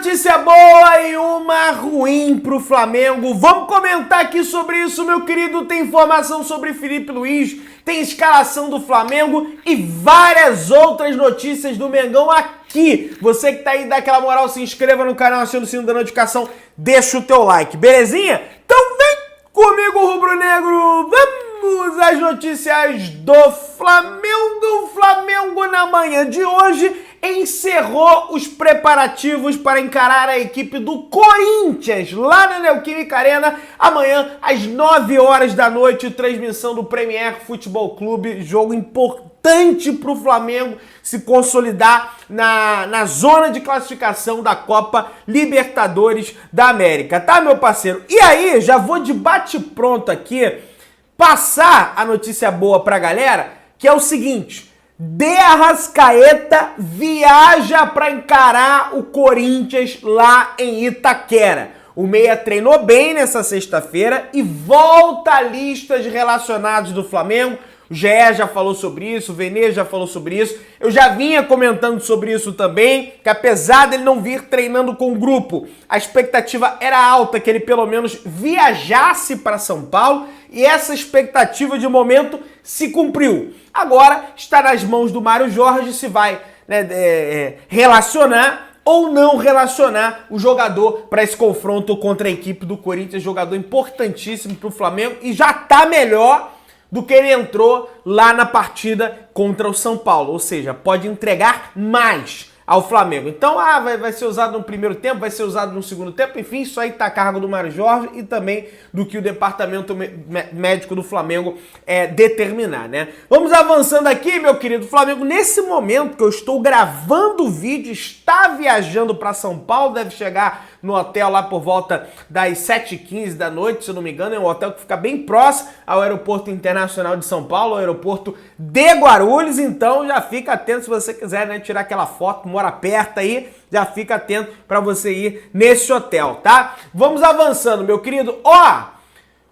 notícia boa e uma ruim pro Flamengo. Vamos comentar aqui sobre isso, meu querido. Tem informação sobre Filipe Luís, tem escalação do Flamengo e várias outras notícias do Mengão aqui. Você que tá aí, dá aquela moral, se inscreva no canal, aciona o sino da notificação, deixa o teu like, belezinha? Então vem comigo, rubro-negro. Vamos às notícias do Flamengo. O Flamengo na manhã de hoje encerrou os preparativos para encarar a equipe do Corinthians lá na Neoquímica Arena, amanhã às 9 horas da noite, transmissão do Premier Futebol Clube, jogo importante para o Flamengo se consolidar na zona de classificação da Copa Libertadores da América, tá, meu parceiro? E aí, já vou de bate-pronto aqui passar a notícia boa pra galera, que é o seguinte: De Arrascaeta viaja para encarar o Corinthians lá em Itaquera. O meia treinou bem nessa sexta-feira e volta à lista de relacionados do Flamengo. O GE já falou sobre isso, o Vene já falou sobre isso. Eu já vinha comentando sobre isso também, que apesar dele não vir treinando com o grupo, a expectativa era alta que ele pelo menos viajasse para São Paulo e essa expectativa de momento se cumpriu. Agora está nas mãos do Mário Jorge se vai relacionar ou não relacionar o jogador para esse confronto contra a equipe do Corinthians, jogador importantíssimo para o Flamengo e já está melhor do que ele entrou lá na partida contra o São Paulo, ou seja, pode entregar mais ao Flamengo. Então, vai ser usado no primeiro tempo, vai ser usado no segundo tempo, enfim, isso aí tá a cargo do Mário Jorge e também do que o departamento médico do Flamengo determinar, né? Vamos avançando aqui, meu querido. O Flamengo, nesse momento que eu estou gravando o vídeo, está viajando para São Paulo, deve chegar no hotel lá por volta das 7h15 da noite, se eu não me engano. É um hotel que fica bem próximo ao Aeroporto Internacional de São Paulo, ao aeroporto de Guarulhos. Então já fica atento se você quiser, né, tirar aquela foto, mora perto aí, já fica atento para você ir nesse hotel, tá? Vamos avançando, meu querido.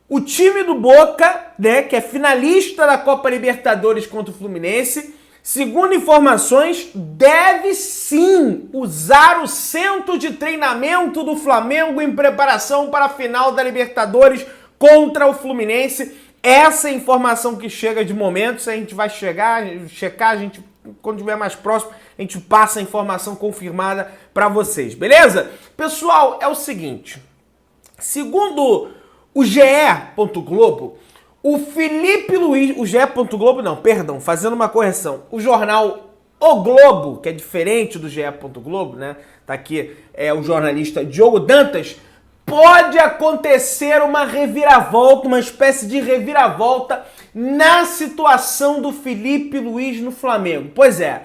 O time do Boca, né, que é finalista da Copa Libertadores contra o Fluminense, segundo informações, deve sim usar o centro de treinamento do Flamengo em preparação para a final da Libertadores contra o Fluminense. Essa é a informação que chega de momento. Se a gente vai checar, a gente, quando estiver mais próximo, a gente passa a informação confirmada para vocês, beleza? Pessoal, é o seguinte, segundo o GE. Globo, o Filipe Luís, o GE. Globo não, perdão, fazendo uma correção, o jornal O Globo, que é diferente do GE. Globo, né? Tá aqui o jornalista Diogo Dantas. Pode acontecer uma reviravolta, uma espécie de reviravolta na situação do Filipe Luís no Flamengo. Pois é,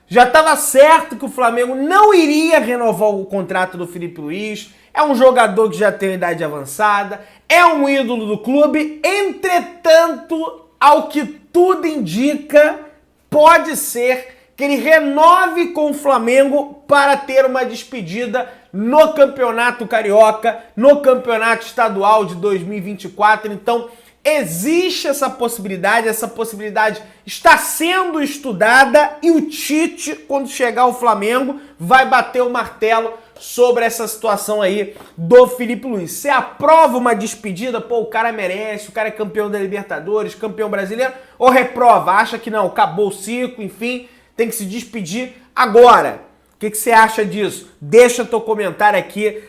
já estava certo que o Flamengo não iria renovar o contrato do Filipe Luís. É um jogador que já tem idade avançada, é um ídolo do clube. Entretanto, ao que tudo indica, pode ser que ele renove com o Flamengo para ter uma despedida no Campeonato Carioca, no Campeonato Estadual de 2024. Então, existe essa possibilidade está sendo estudada e o Tite, quando chegar ao Flamengo, vai bater o martelo sobre essa situação aí do Filipe Luís. Você aprova uma despedida, pô, o cara merece, o cara é campeão da Libertadores, campeão brasileiro, ou reprova, acha que não, acabou o ciclo, enfim, tem que se despedir agora. O que você acha disso? Deixa teu comentário aqui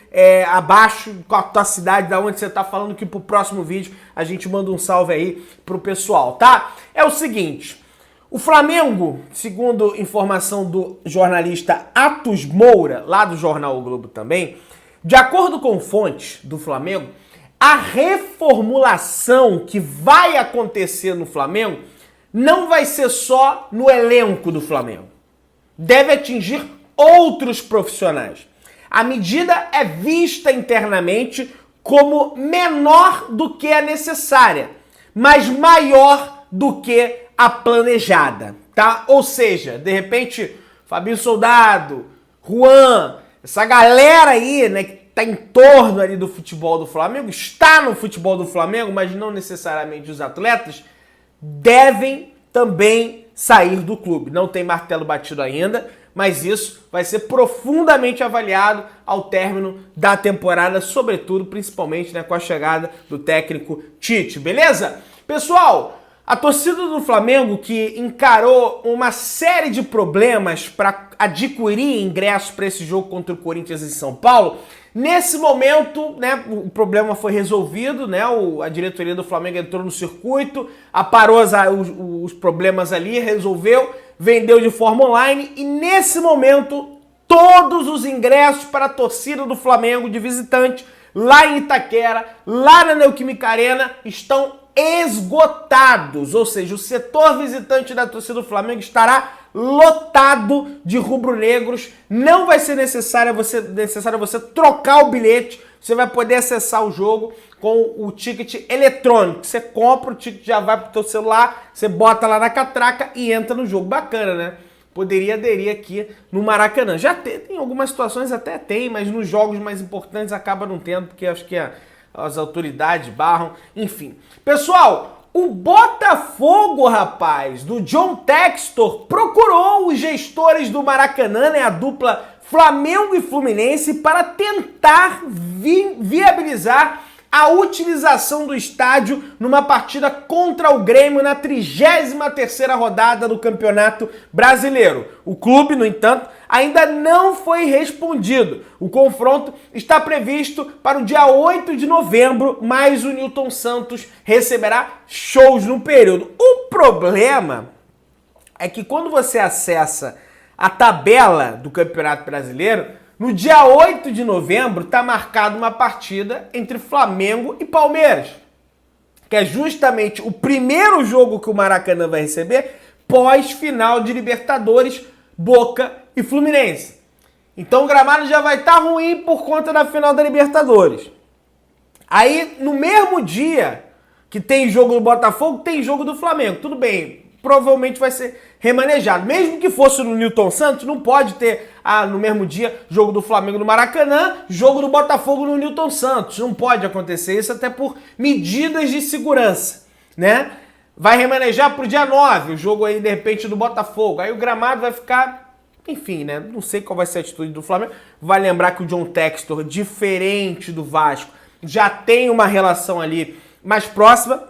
abaixo com a tua cidade, da onde você tá falando, que pro próximo vídeo a gente manda um salve aí pro pessoal, tá? É o seguinte, o Flamengo, segundo informação do jornalista Atos Moura, lá do jornal O Globo também, de acordo com fontes do Flamengo, a reformulação que vai acontecer no Flamengo não vai ser só no elenco do Flamengo. Deve atingir outros profissionais. A medida é vista internamente como menor do que a necessária, mas maior do que a planejada, tá? Ou seja, de repente, Fabinho Soldado, Juan, essa galera aí, né, que tá em torno ali do futebol do Flamengo, está no futebol do Flamengo, mas não necessariamente os atletas, devem também sair do clube. Não tem martelo batido ainda, mas isso vai ser profundamente avaliado ao término da temporada, sobretudo, principalmente, né, com a chegada do técnico Tite, beleza? Pessoal, a torcida do Flamengo, que encarou uma série de problemas para adquirir ingressos para esse jogo contra o Corinthians em São Paulo, nesse momento, né, o problema foi resolvido, né, a diretoria do Flamengo entrou no circuito, aparou os problemas ali, resolveu, vendeu de forma online e nesse momento todos os ingressos para a torcida do Flamengo de visitante lá em Itaquera, lá na Neoquímica Arena, estão esgotados, ou seja, o setor visitante da torcida do Flamengo estará lotado de rubro-negros, não vai ser necessário você trocar o bilhete, você vai poder acessar o jogo com o ticket eletrônico, você compra, o ticket já vai pro teu celular, você bota lá na catraca e entra no jogo, bacana, né? Poderia aderir aqui no Maracanã, já tem algumas situações até tem, mas nos jogos mais importantes acaba não tendo, porque acho que as autoridades barram, enfim. Pessoal, o Botafogo, rapaz, do John Textor, procurou os gestores do Maracanã, né, a dupla Flamengo e Fluminense, para tentar viabilizar a utilização do estádio numa partida contra o Grêmio na 33ª rodada do Campeonato Brasileiro. O clube, no entanto, ainda não foi respondido. O confronto está previsto para o dia 8 de novembro, mas o Newton Santos receberá shows no período. O problema é que quando você acessa a tabela do Campeonato Brasileiro, no dia 8 de novembro está marcada uma partida entre Flamengo e Palmeiras, que é justamente o primeiro jogo que o Maracanã vai receber pós-final de Libertadores, Boca e Fluminense. Então o gramado já vai estar ruim por conta da final da Libertadores. Aí, no mesmo dia que tem jogo do Botafogo, tem jogo do Flamengo. Tudo bem, provavelmente vai ser remanejado. Mesmo que fosse no Newton Santos, não pode ter no mesmo dia jogo do Flamengo no Maracanã, jogo do Botafogo no Newton Santos. Não pode acontecer isso, até por medidas de segurança, né? Vai remanejar pro dia 9, o jogo aí, de repente, do Botafogo. Aí o gramado vai ficar, enfim, né? Não sei qual vai ser a atitude do Flamengo. Vai lembrar que o John Textor, diferente do Vasco, já tem uma relação ali mais próxima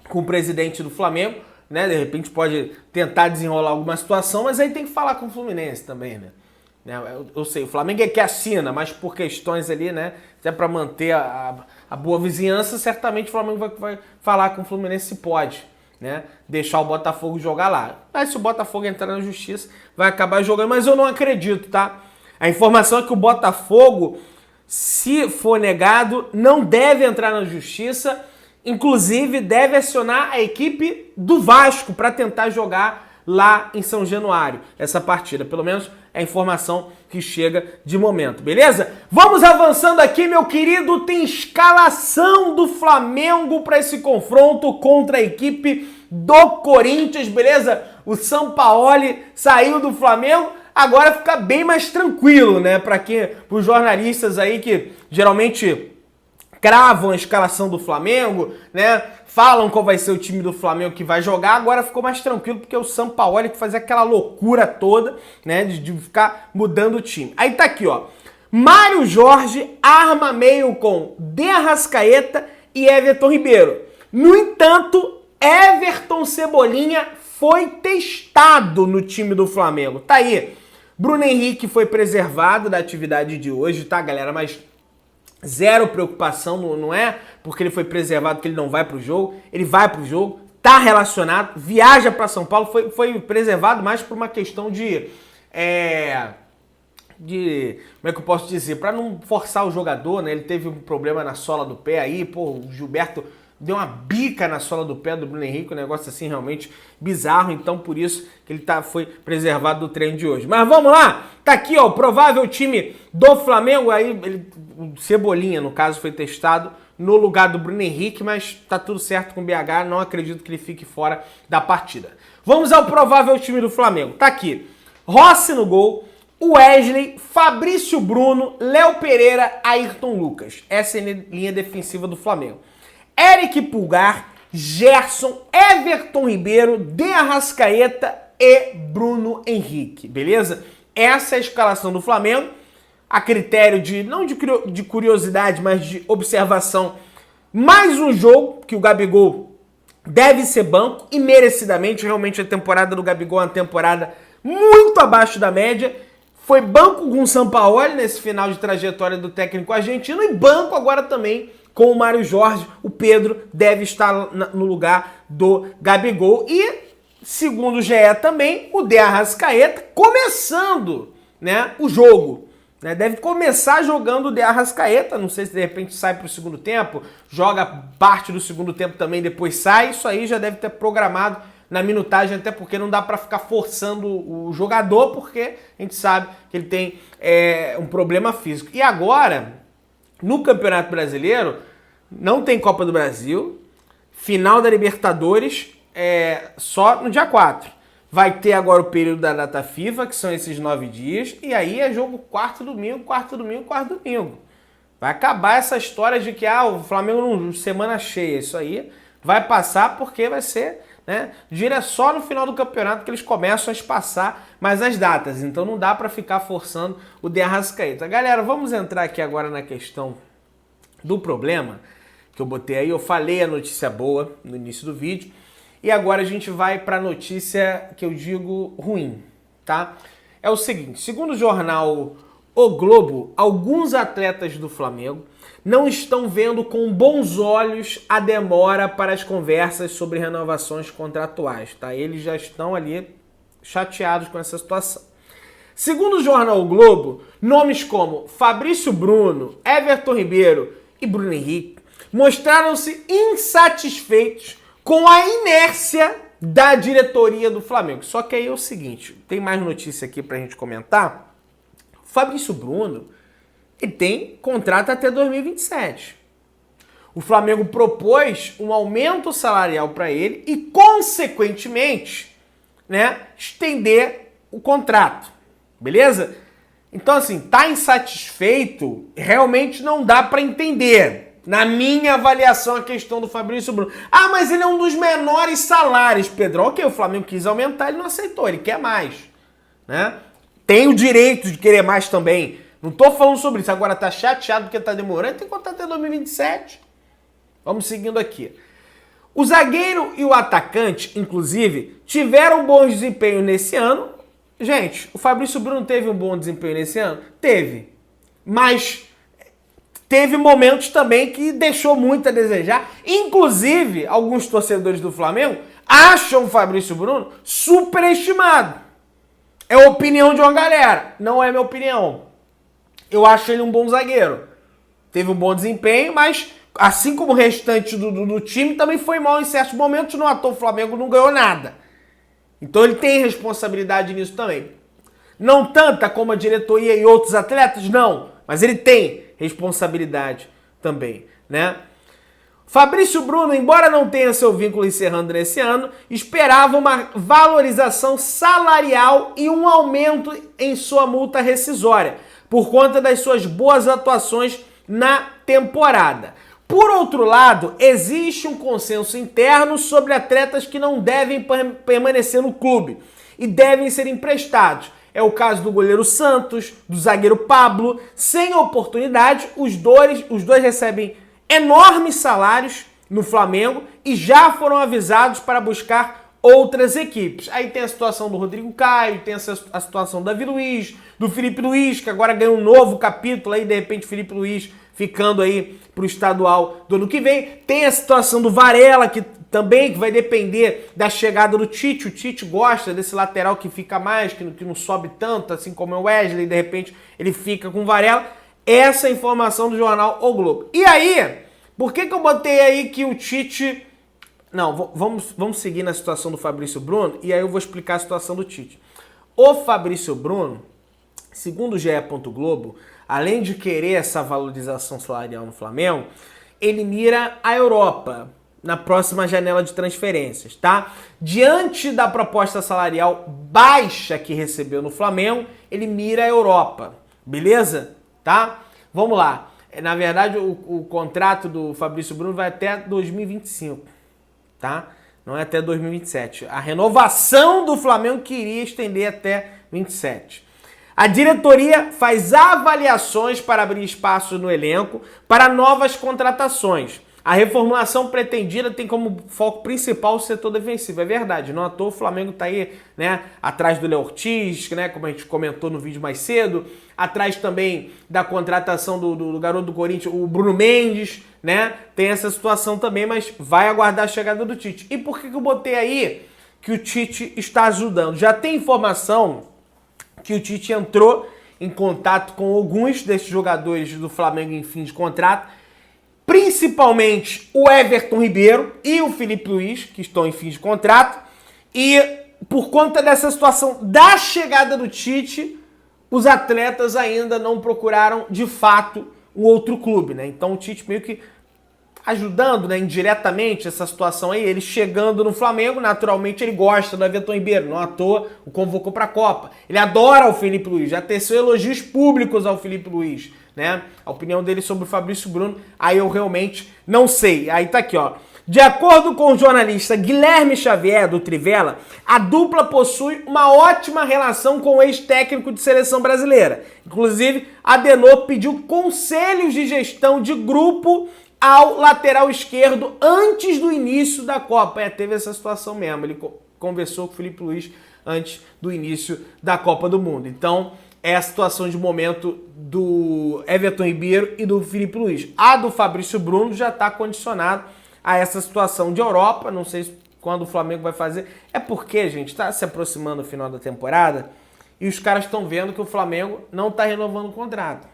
com o presidente do Flamengo, né? De repente pode tentar desenrolar alguma situação, mas aí tem que falar com o Fluminense também, né? Eu sei, o Flamengo é que assina, mas por questões ali, né? Até para manter a boa vizinhança, certamente o Flamengo vai falar com o Fluminense se pode, né? Deixar o Botafogo jogar lá. Mas se o Botafogo entrar na justiça, vai acabar jogando, mas eu não acredito, tá? A informação é que o Botafogo, se for negado, não deve entrar na justiça, inclusive deve acionar a equipe do Vasco para tentar jogar lá em São Januário essa partida. Pelo menos é a informação que chega de momento, beleza? Vamos avançando aqui, meu querido. Tem escalação do Flamengo para esse confronto contra a equipe do Corinthians, beleza? O Sampaoli saiu do Flamengo, agora fica bem mais tranquilo, né? Para os jornalistas aí que geralmente cravam a escalação do Flamengo, né? Falam qual vai ser o time do Flamengo que vai jogar, agora ficou mais tranquilo porque o Sampaoli que fazia aquela loucura toda, né? De ficar mudando o time. Aí tá aqui, ó. Mário Jorge arma meio com De Arrascaeta e Everton Ribeiro. No entanto, Everton Cebolinha foi testado no time do Flamengo. Tá aí. Bruno Henrique foi preservado da atividade de hoje, tá, galera? Mas zero preocupação, não é porque ele foi preservado que ele não vai pro jogo. Ele vai pro jogo, tá relacionado, viaja para São Paulo, foi preservado mais por uma questão de como é que eu posso dizer, para não forçar o jogador, né? Ele teve um problema na sola do pé aí, pô, o Gilberto deu uma bica na sola do pé do Bruno Henrique, um negócio assim realmente bizarro, então por isso que ele foi preservado do treino de hoje. Mas vamos lá, tá aqui, ó, o provável time do Flamengo, aí o Cebolinha, no caso, foi testado no lugar do Bruno Henrique, mas tá tudo certo com o BH, não acredito que ele fique fora da partida. Vamos ao provável time do Flamengo, tá aqui, Rossi no gol, Wesley, Fabrício Bruno, Léo Pereira, Ayrton Lucas. Essa é a linha defensiva do Flamengo. Eric Pulgar, Gerson, Everton Ribeiro, De Arrascaeta e Bruno Henrique, beleza? essa é a escalação do Flamengo, a critério de, não de curiosidade, mas de observação. Mais um jogo que o Gabigol deve ser banco, e merecidamente. Realmente a temporada do Gabigol é uma temporada muito abaixo da média. Foi banco com o Sampaoli nesse final de trajetória do técnico argentino, e banco agora também com o Mário Jorge. O Pedro deve estar no lugar do Gabigol. E, segundo o GE também, o De Arrascaeta começando, né, o jogo. Deve começar jogando o De Arrascaeta, não sei se de repente sai para o segundo tempo, joga parte do segundo tempo também, depois sai. Isso aí já deve ter programado na minutagem, até porque não dá para ficar forçando o jogador, porque a gente sabe que ele tem um problema físico. E agora, no Campeonato Brasileiro, não tem Copa do Brasil, final da Libertadores só no dia 4. Vai ter agora o período da data FIFA, que são esses 9 dias, e aí é jogo quarto domingo. Vai acabar essa história de que o Flamengo não, semana cheia, isso aí vai passar, porque vai ser, né, só no final do campeonato que eles começam a espaçar mais as datas, então não dá para ficar forçando o De Arrascaeta. Galera, vamos entrar aqui agora na questão do problema que eu botei aí. Eu falei a notícia boa no início do vídeo, e agora a gente vai para a notícia que eu digo ruim, tá? É o seguinte, segundo o jornal O Globo, alguns atletas do Flamengo não estão vendo com bons olhos a demora para as conversas sobre renovações contratuais, tá? Eles já estão ali chateados com essa situação. Segundo o jornal O Globo, nomes como Fabrício Bruno, Everton Ribeiro e Bruno Henrique mostraram-se insatisfeitos com a inércia da diretoria do Flamengo. Só que aí é o seguinte, tem mais notícia aqui pra gente comentar. O Fabrício Bruno, ele tem contrato até 2027. O Flamengo propôs um aumento salarial para ele e, consequentemente, né, estender o contrato. Beleza? Então, assim, tá insatisfeito, realmente não dá para entender. Na minha avaliação, a questão do Fabrício Bruno. Mas ele é um dos menores salários, Pedro. Ok, o Flamengo quis aumentar, ele não aceitou, ele quer mais, né? Tem o direito de querer mais também. Não tô falando sobre isso. Agora tá chateado porque tá demorando, tem contrato até 2027. Vamos seguindo aqui. O zagueiro e o atacante, inclusive, tiveram bons desempenhos nesse ano. Gente, o Fabrício Bruno teve um bom desempenho nesse ano? Teve. Mas teve momentos também que deixou muito a desejar. Inclusive, alguns torcedores do Flamengo acham o Fabrício Bruno superestimado. É a opinião de uma galera. Não é minha opinião. Eu acho ele um bom zagueiro. Teve um bom desempenho, mas assim como o restante do time, também foi mal em certos momentos. No ator, o Flamengo não ganhou nada. Então ele tem responsabilidade nisso também. Não tanta como a diretoria e outros atletas, não. Mas ele tem responsabilidade também, né? Fabrício Bruno, embora não tenha seu vínculo encerrando nesse ano, esperava uma valorização salarial e um aumento em sua multa rescisória, por conta das suas boas atuações na temporada. Por outro lado, existe um consenso interno sobre atletas que não devem permanecer no clube e devem ser emprestados. É o caso do goleiro Santos, do zagueiro Pablo. Sem oportunidade, os dois recebem enormes salários no Flamengo e já foram avisados para buscar outras equipes. Aí tem a situação do Rodrigo Caio, tem a situação do Davi Luiz, do Felipe Luiz, que agora ganha um novo capítulo aí, de repente o Felipe Luiz ficando aí pro estadual do ano que vem. Tem a situação do Varela, que também vai depender da chegada do Tite. O Tite gosta desse lateral que fica mais, que não sobe tanto, assim como é o Wesley, de repente ele fica com o Varela. Essa é a informação do jornal O Globo. E aí, por que eu botei aí que o Tite... Não, vamos seguir na situação do Fabrício Bruno, e aí eu vou explicar a situação do Tite. O Fabrício Bruno, segundo o GE. Globo, além de querer essa valorização salarial no Flamengo, ele mira a Europa na próxima janela de transferências, tá? Diante da proposta salarial baixa que recebeu no Flamengo, ele mira a Europa, beleza? Tá? Vamos lá. Na verdade, o contrato do Fabrício Bruno vai até 2025, tá? Não é até 2027. A renovação do Flamengo queria estender até 27. A diretoria faz avaliações para abrir espaço no elenco para novas contratações. A reformulação pretendida tem como foco principal o setor defensivo. É verdade, não à toa o Flamengo está aí, né, atrás do Léo Ortiz, né, como a gente comentou no vídeo mais cedo, atrás também da contratação do garoto do Corinthians, o Bruno Mendes, né, tem essa situação também, mas vai aguardar a chegada do Tite. E por que eu botei aí que o Tite está ajudando? Já tem informação que o Tite entrou em contato com alguns desses jogadores do Flamengo em fim de contrato, principalmente o Everton Ribeiro e o Filipe Luís, que estão em fim de contrato, e por conta dessa situação da chegada do Tite, os atletas ainda não procuraram de fato um outro clube, né? Então o Tite meio que ajudando, né, indiretamente essa situação aí, ele chegando no Flamengo, naturalmente ele gosta do Everton Ribeiro, não à toa o convocou para a Copa. Ele adora o Filipe Luís, já teceu elogios públicos ao Filipe Luís, né? A opinião dele sobre o Fabrício Bruno, aí eu realmente não sei. Aí tá aqui, ó. De acordo com o jornalista Guilherme Xavier, do Trivela, a dupla possui uma ótima relação com o ex-técnico de seleção brasileira. Inclusive, Adenor pediu conselhos de gestão de grupo ao lateral esquerdo antes do início da Copa. Teve essa situação mesmo. Ele conversou com o Filipe Luís antes do início da Copa do Mundo. Então, é a situação de momento do Everton Ribeiro e do Filipe Luís. A do Fabrício Bruno já está condicionado a essa situação de Europa. Não sei quando o Flamengo vai fazer. É porque, gente, está se aproximando o final da temporada e os caras estão vendo que o Flamengo não está renovando o contrato.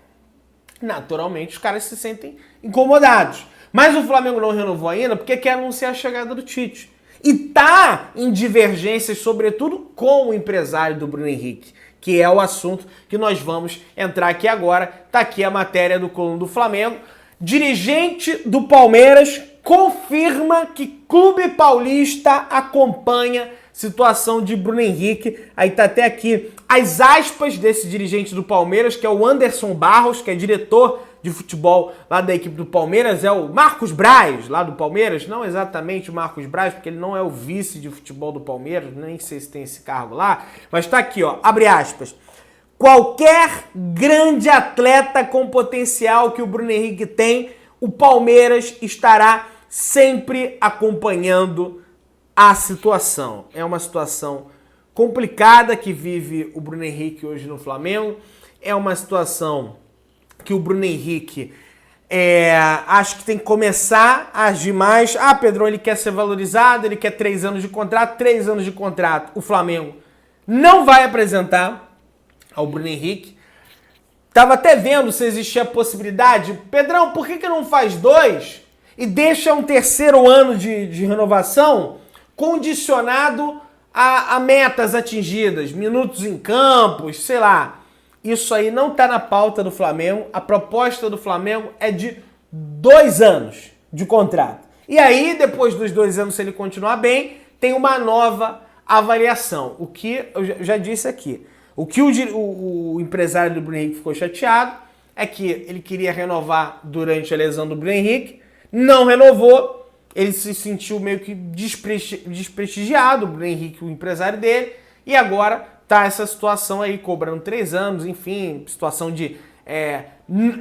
Naturalmente, os caras se sentem incomodados. Mas o Flamengo não renovou ainda porque quer anunciar a chegada do Tite. E tá em divergências, sobretudo com o empresário do Bruno Henrique, que é o assunto que nós vamos entrar aqui agora. Tá aqui a matéria do Coluna do Flamengo. Dirigente do Palmeiras confirma que Clube Paulista acompanha situação de Bruno Henrique. Aí tá até aqui as aspas desse dirigente do Palmeiras, que é o Anderson Barros, que é diretor de futebol lá da equipe do Palmeiras, é o Marcos Braz, lá do Palmeiras, não exatamente o Marcos Braz, porque ele não é o vice de futebol do Palmeiras, nem sei se tem esse cargo lá, mas tá aqui, ó, abre aspas. Qualquer grande atleta com potencial que o Bruno Henrique tem, o Palmeiras estará sempre acompanhando a situação. É uma situação complicada que vive o Bruno Henrique hoje no Flamengo, é uma situação que o Bruno Henrique acho que tem que começar a agir mais. Ah, Pedrão, ele quer ser valorizado, ele quer 3 anos de contrato, 3 anos de contrato. O Flamengo não vai apresentar ao Bruno Henrique. Tava até vendo se existia a possibilidade. Pedrão, por que não faz 2 e deixa um 3º ano de renovação condicionado a metas atingidas, minutos em campos, sei lá. Isso aí não está na pauta do Flamengo. A proposta do Flamengo é de 2 anos de contrato. E aí, depois dos 2 anos, se ele continuar bem, tem uma nova avaliação. O que eu já disse aqui. O que o empresário do Bruno Henrique ficou chateado é que ele queria renovar durante a lesão do Bruno Henrique, não renovou, ele se sentiu meio que desprestigiado, o Bruno Henrique, o empresário dele, e agora tá essa situação aí, cobrando 3 anos, enfim, situação de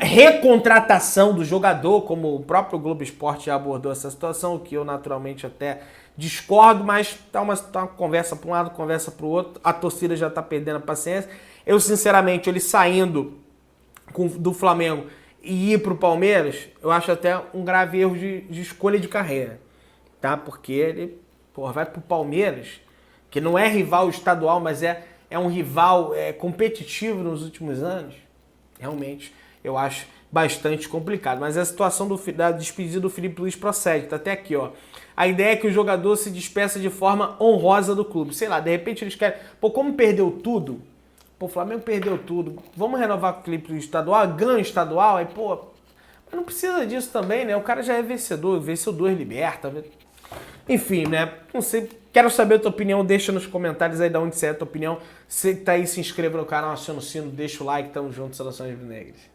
recontratação do jogador, como o próprio Globo Esporte já abordou essa situação, o que eu naturalmente até discordo, mas tá uma conversa para um lado, conversa para o outro, a torcida já tá perdendo a paciência. Eu, sinceramente, ele saindo do Flamengo e ir pro Palmeiras, eu acho até um grave erro de escolha de carreira, tá? Porque ele, vai pro Palmeiras, que não é rival estadual, mas é um rival competitivo nos últimos anos. Realmente, eu acho bastante complicado. Mas a situação da despedida do Filipe Luís procede. Tá até aqui, ó. A ideia é que o jogador se despeça de forma honrosa do clube. Sei lá, de repente eles querem... como perdeu tudo... o Flamengo perdeu tudo. Vamos renovar com o Filipe Luís estadual, ganho estadual, aí, mas não precisa disso também, né? O cara já é vencedor, venceu 2 Liberta. Enfim, né? Não sei, quero saber a tua opinião, deixa nos comentários aí de onde você é a tua opinião. Se tá aí, se inscreva no canal, aciona o sino, deixa o like, tamo junto, Saudações Rubro-Negras.